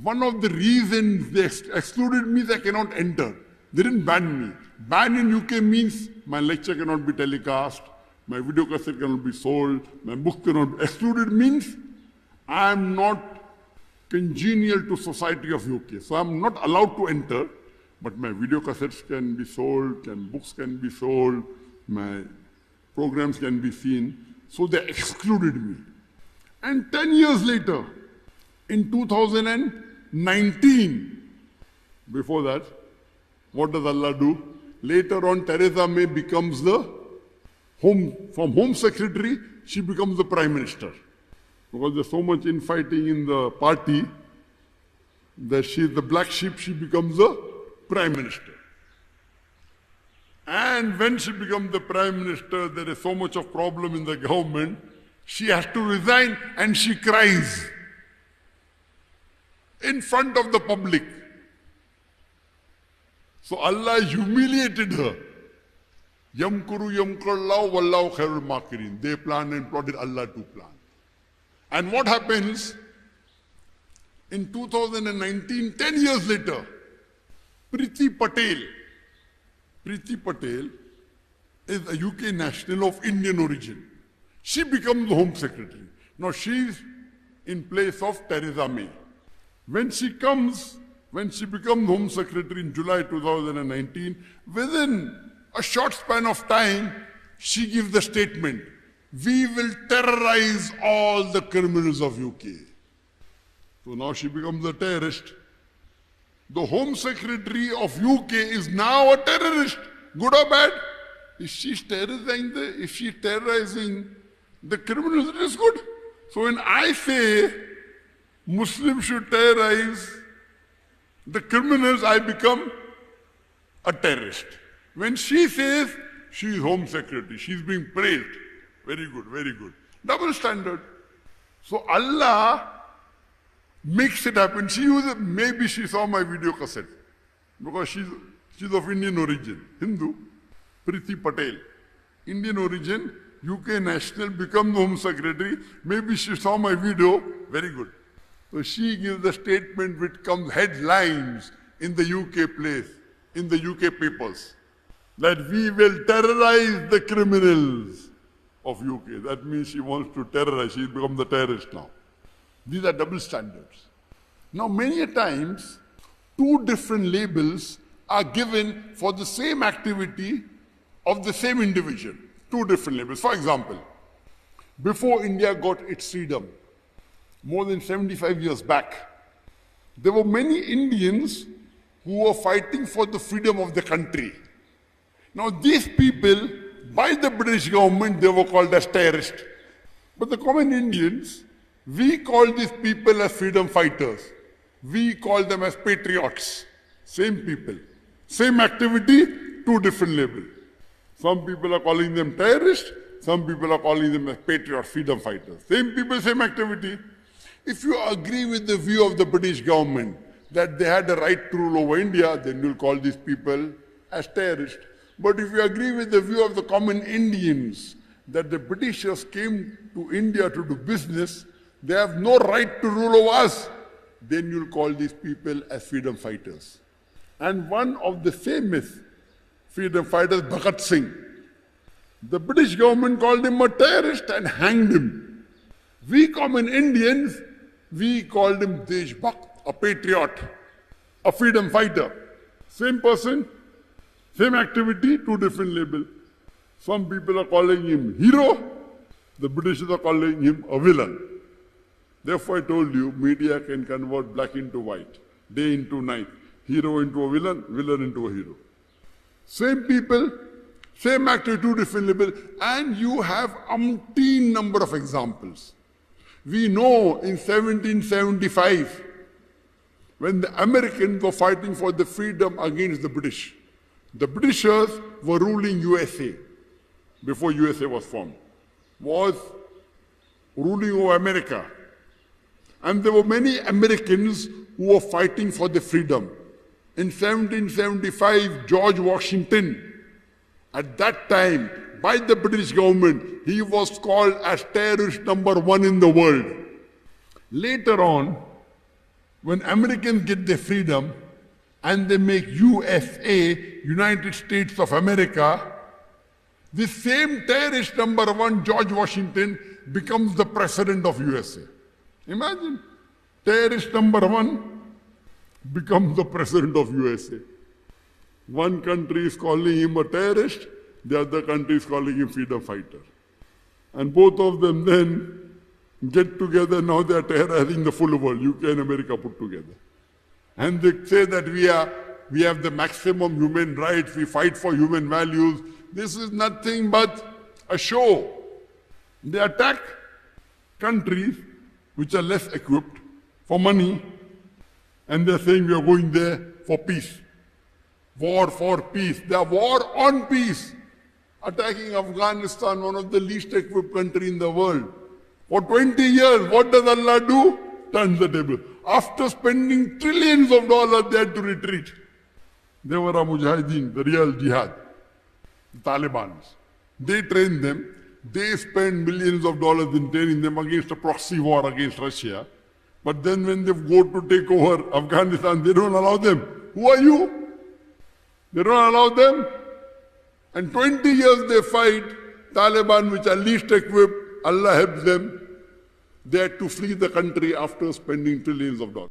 One of the reasons they excluded me is I cannot enter. They didn't ban me. Ban in UK means my lecture cannot be telecast, my video cassette cannot be sold, my book cannot be excluded means I am not congenial to society of UK. So I am not allowed to enter, but my video cassettes can be sold, books can be sold, my programs can be seen. So they excluded me. And 10 years later, in 2019, before that, what does Allah do? Later on, Theresa May becomes from Home Secretary, she becomes the Prime Minister. Because there's so much infighting in the party, that she's the black sheep, she becomes the Prime Minister. And when she becomes the Prime Minister, there is so much of problem in the government, she has to resign and she cries in front of the public. So Allah humiliated her. Yamkuru yamkurallahu wallahu khairul makirin. They planned and plotted, Allah to plan. And what happens? In 2019, 10 years later, Priti Patel is a UK national of Indian origin. She becomes the Home Secretary. Now she's in place of Theresa May. When she becomes Home Secretary in July 2019, within a short span of time, she gives the statement, we will terrorize all the criminals of UK. So now she becomes a terrorist. The Home Secretary of UK is now a terrorist. Good or bad? If she's terrorizing the criminals, it is good. So when I say Muslims should terrorize the criminals, I become a terrorist. When she says she is Home Secretary, she is being praised. Very good, very good. Double standard. So Allah makes it happen. Maybe she saw my video cassette because she's of Indian origin, Hindu. Priti Patel, Indian origin, UK national, becomes Home Secretary. Maybe she saw my video. Very good. So she gives the statement which comes headlines in the UK place, in the UK papers, that we will terrorize the criminals of UK. That means she wants to terrorize. She's become the terrorist now. These are double standards. Now many a times, two different labels are given for the same activity of the same individual. Two different labels. For example, before India got its freedom, more than 75 years back, there were many Indians who were fighting for the freedom of the country. Now these people, by the British government, they were called as terrorists. But the common Indians, we call these people as freedom fighters. We call them as patriots. Same people. Same activity, two different labels. Some people are calling them terrorists, some people are calling them as patriots, freedom fighters. Same people, same activity. If you agree with the view of the British government that they had the right to rule over India, then you'll call these people as terrorists. But if you agree with the view of the common Indians that the Britishers came to India to do business, they have no right to rule over us, then you'll call these people as freedom fighters. And one of the famous freedom fighters, Bhagat Singh, the British government called him a terrorist and hanged him. We common Indians, we called him Deshbhakt, a patriot, a freedom fighter. Same person, same activity, two different labels. Some people are calling him hero, the Britishers are calling him a villain. Therefore I told you, media can convert black into white, day into night, hero into a villain, villain into a hero. Same people, same activity, two different labels, and you have umpteen number of examples. We know in 1775, when the Americans were fighting for the freedom against the British, the Britishers were ruling USA, before USA was formed, was ruling over America. And there were many Americans who were fighting for the freedom. In 1775, George Washington, at that time, by the British government, he was called as terrorist number one in the world. Later on, when Americans get their freedom and they make USA, United States of America, the same terrorist number one, George Washington, becomes the president of USA. Imagine, terrorist number one becomes the president of USA. One country is calling him a terrorist, the other country is calling him freedom fighter. And both of them then get together, now they are terrorizing the full world, UK and America put together. And they say that we have the maximum human rights, we fight for human values. This is nothing but a show. They attack countries which are less equipped for money, and they're saying we are going there for peace. War for peace. They are war on peace. Attacking Afghanistan, one of the least equipped country in the world. For 20 years, what does Allah do? Turns the table. After spending trillions of dollars, they had to retreat. They were a mujahideen, the real jihad, the Taliban. They trained them. They spend millions of dollars in training them against a proxy war against Russia. But then when they go to take over Afghanistan, they don't allow them. Who are you? They don't allow them. And 20 years they fight. Taliban, which are least equipped, Allah helps them. They had to flee the country after spending trillions of dollars.